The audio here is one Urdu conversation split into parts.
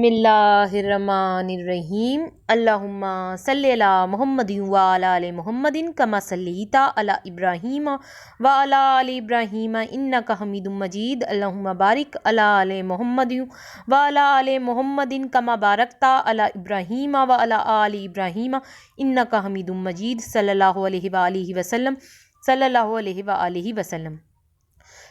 بسم اللہ الرحمن الرحیم اللہم صلی علی محمد وعلی آل محمد کما صلیت علی ابراہیم وعلی آل ابراہیم انک حمید مجید اللہم بارک علی آل محمد وعلی آل محمد کما بارکت علی ابراہیم وعلی آل ابراہیم انک حمید مجید صلی اللہ علیہ وآلہ وسلم صلی اللہ علیہ وآلہ وسلم۔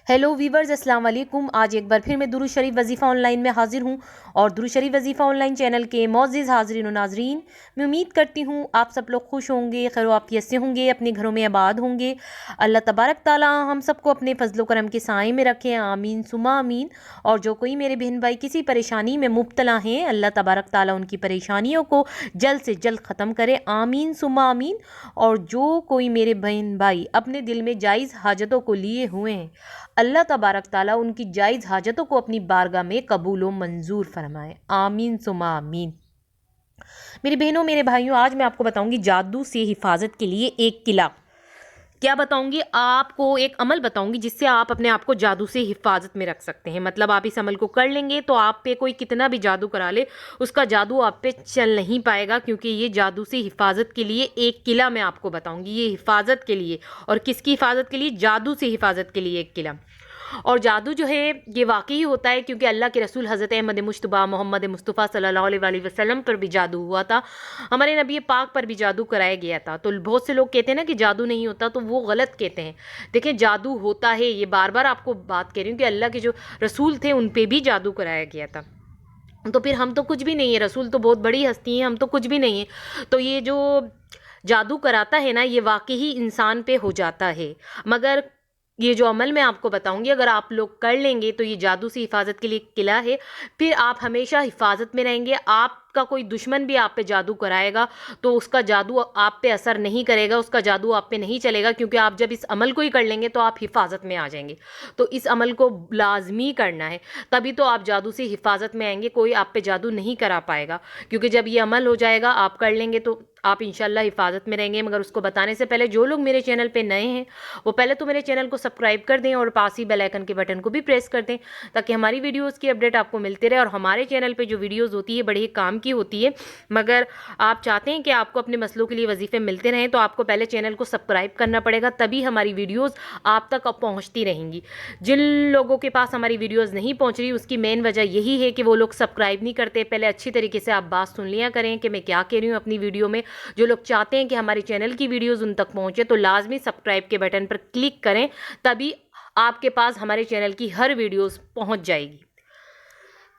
ہیلو ویورز، السلام علیکم۔ آج ایک بار پھر میں درود شریف وظیفہ آن لائن میں حاضر ہوں اور درود شریف وظیفہ آن لائن چینل کے معزز حاضرین و ناظرین، میں امید کرتی ہوں آپ سب لوگ خوش ہوں گے، خیر و عافیت سے ہوں گے، اپنے گھروں میں آباد ہوں گے۔ اللہ تبارک تعالیٰ ہم سب کو اپنے فضل و کرم کے سائے میں رکھے، آمین ثم آمین۔ اور جو کوئی میرے بہن بھائی کسی پریشانی میں مبتلا ہیں، اللہ تبارک تعالیٰ ان کی پریشانیوں کو جلد سے جلد ختم کرے، آمین ثم آمین۔ اور جو کوئی میرے بہن بھائی اپنے دل میں جائز حاجتوں کو لیے ہوئے ہیں، اللہ تبارک تعالیٰ ان کی جائز حاجتوں کو اپنی بارگاہ میں قبول و منظور فرمائے، آمین ثم آمین۔ میری بہنوں، میرے بھائیوں، آج میں آپ کو بتاؤں گی جادو سے حفاظت کے لیے ایک قلعہ۔ کیا بتاؤں گی؟ آپ کو ایک عمل بتاؤں گی جس سے آپ اپنے آپ کو جادو سے حفاظت میں رکھ سکتے ہیں۔ مطلب آپ اس عمل کو کر لیں گے تو آپ پہ کوئی کتنا بھی جادو کرا لے، اس کا جادو آپ پہ چل نہیں پائے گا، کیونکہ یہ جادو سے حفاظت کے لیے ایک قلعہ میں آپ کو بتاؤں گی۔ یہ حفاظت کے لیے، اور کس کی حفاظت کے لیے؟ جادو سے حفاظت کے لیے ایک قلعہ۔ اور جادو جو ہے یہ واقعی ہوتا ہے، کیونکہ اللہ کے رسول حضرت احمد مجتبیٰ محمد مصطفیٰ صلی اللہ علیہ وآلہ وسلم پر بھی جادو ہوا تھا، ہمارے نبی پاک پر بھی جادو کرایا گیا تھا۔ تو بہت سے لوگ کہتے ہیں نا کہ جادو نہیں ہوتا، تو وہ غلط کہتے ہیں۔ دیکھیں، جادو ہوتا ہے، یہ بار بار آپ کو بات کہہ رہی ہوں کہ اللہ کے جو رسول تھے ان پہ بھی جادو کرایا گیا تھا۔ تو پھر ہم تو کچھ بھی نہیں ہے، رسول تو بہت بڑی ہستی ہیں، ہم تو کچھ بھی نہیں ہے۔ تو یہ جو جادو کراتا ہے نا، یہ واقعی انسان پہ ہو جاتا ہے، مگر یہ جو عمل میں آپ کو بتاؤں گی اگر آپ لوگ کر لیں گے تو یہ جادو سے حفاظت کے لیے قلعہ ہے، پھر آپ ہمیشہ حفاظت میں رہیں گے۔ آپ کا کوئی دشمن بھی آپ پہ جادو کرائے گا تو اس کا جادو آپ پہ اثر نہیں کرے گا، اس کا جادو آپ پہ نہیں چلے گا، کیونکہ آپ جب اس عمل کو ہی کر لیں گے تو آپ حفاظت میں آ جائیں گے۔ تو اس عمل کو لازمی کرنا ہے، تبھی تو آپ جادو سے حفاظت میں آئیں گے، کوئی آپ پہ جادو نہیں کرا پائے گا۔ کیونکہ جب یہ عمل ہو جائے گا، آپ کر لیں گے تو آپ انشاءاللہ حفاظت میں رہیں گے۔ مگر اس کو بتانے سے پہلے جو لوگ میرے چینل پہ نئے ہیں وہ پہلے تو میرے چینل کو سبسکرائب کر دیں اور پاس ہی بیل آئیکن کے بٹن کو بھی پریس کر دیں، تاکہ ہماری ویڈیوز کی اپڈیٹ آپ کو ملتے رہے۔ اور ہمارے چینل پہ جو ویڈیوز ہوتی ہے بڑے ہی کام کی ہوتی ہے، مگر آپ چاہتے ہیں کہ آپ کو اپنے مسئلوں کے لیے وظیفے ملتے رہیں تو آپ کو پہلے چینل کو سبسکرائب کرنا پڑے گا، تبھی ہماری ویڈیوز آپ تک پہنچتی رہیں گی۔ جن لوگوں کے پاس ہماری ویڈیوز نہیں پہنچ رہی، اس کی مین وجہ یہی ہے کہ وہ لوگ سبسکرائب نہیں کرتے۔ پہلے اچھی طریقے سے آپ بات سن لیا کریں کہ میں کیا کہہ رہی ہوں اپنی ویڈیو میں۔ جو لوگ چاہتے ہیں کہ ہمارے چینل کی ویڈیوز ان تک پہنچے تو لازمی سبسکرائب کے بٹن پر کلک کریں، تبھی آپ کے پاس ہمارے چینل کی ہر ویڈیوز پہنچ جائے گی۔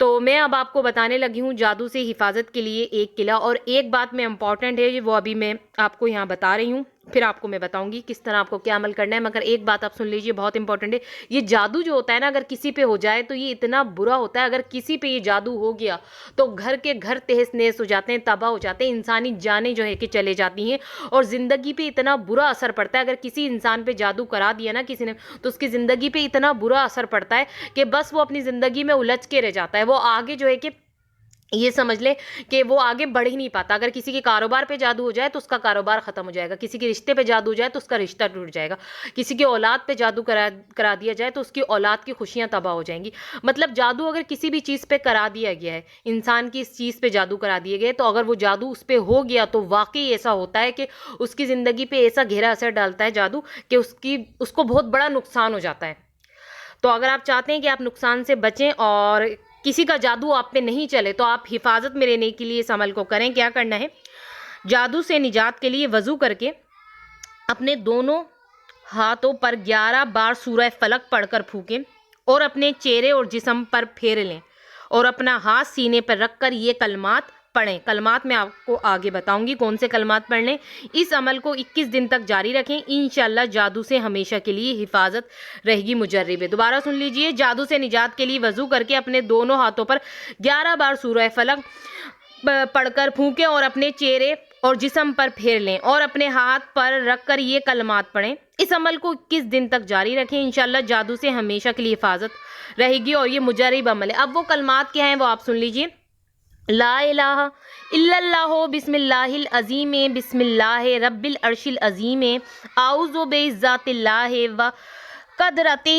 تو میں اب آپ کو بتانے لگی ہوں جادو سے حفاظت کے لیے ایک قلعہ، اور ایک بات میں امپورٹنٹ ہے وہ ابھی میں آپ کو یہاں بتا رہی ہوں، پھر آپ کو میں بتاؤں گی کس طرح آپ کو کیا عمل کرنا ہے۔ مگر ایک بات آپ سن لیجئے، بہت امپورٹنٹ ہے۔ یہ جادو جو ہوتا ہے نا، اگر کسی پہ ہو جائے تو یہ اتنا برا ہوتا ہے۔ اگر کسی پہ یہ جادو ہو گیا تو گھر کے گھر تہس نہس ہو جاتے ہیں، تباہ ہو جاتے ہیں، انسانی جانیں جو ہے کہ چلے جاتی ہیں، اور زندگی پہ اتنا برا اثر پڑتا ہے۔ اگر کسی انسان پہ جادو کرا دیا نا کسی نے، تو اس کی زندگی پہ اتنا برا اثر پڑتا ہے کہ بس وہ اپنی زندگی میں الجھ کے رہ جاتا ہے، وہ آگے جو ہے کہ یہ سمجھ لے کہ وہ آگے بڑھ ہی نہیں پاتا۔ اگر کسی کے کاروبار پہ جادو ہو جائے تو اس کا کاروبار ختم ہو جائے گا، کسی کے رشتے پہ جادو ہو جائے تو اس کا رشتہ ٹوٹ جائے گا، کسی کے اولاد پہ جادو کرا دیا جائے تو اس کی اولاد کی خوشیاں تباہ ہو جائیں گی۔ مطلب جادو اگر کسی بھی چیز پہ کرا دیا گیا ہے، انسان کی اس چیز پہ جادو کرا دیے گئے، تو اگر وہ جادو اس پہ ہو گیا تو واقعی ایسا ہوتا ہے کہ اس کی زندگی پہ ایسا گہرا اثر ڈالتا ہے جادو کہ اس کو بہت بڑا نقصان ہو جاتا ہے۔ تو اگر آپ چاہتے ہیں کہ آپ نقصان سے بچیں اور کسی کا جادو آپ پہ نہیں چلے، تو آپ حفاظت میں رہنے کے لیے اس عمل کو کریں۔ کیا کرنا ہے؟ جادو سے نجات کے لیے وضو کر کے اپنے دونوں ہاتھوں پر 11 بار سورہ فلق پڑھ کر پھونکیں اور اپنے چہرے اور جسم پر پھیر لیں، اور اپنا ہاتھ سینے پر رکھ کر یہ کلمات پڑھیں۔ کلمات میں آپ کو آگے بتاؤں گی کون سے کلمات پڑھنے۔ اس عمل کو 21 دن تک جاری رکھیں، انشاءاللہ جادو سے ہمیشہ کے لیے حفاظت رہے گی مجرب ہے۔ دوبارہ سن لیجئے، جادو سے نجات کے لیے وضو کر کے اپنے دونوں ہاتھوں پر 11 بار سورہ فلق پڑھ کر پھونکیں اور اپنے چہرے اور جسم پر پھیر لیں، اور اپنے ہاتھ پر رکھ کر یہ کلمات پڑھیں۔ اس عمل کو 21 دن تک جاری رکھیں، انشاءاللہ جادو سے ہمیشہ کے لیے حفاظت رہے گی، اور یہ مجرب عمل ہے۔ اب وہ کلمات کیا ہیں وہ آپ سن لیجئے۔ لا الہ الا اللہ بسم اللہ العظیم بسم اللہ رب العرش العظیم اعوذ بعزت اللہ و قدرتہ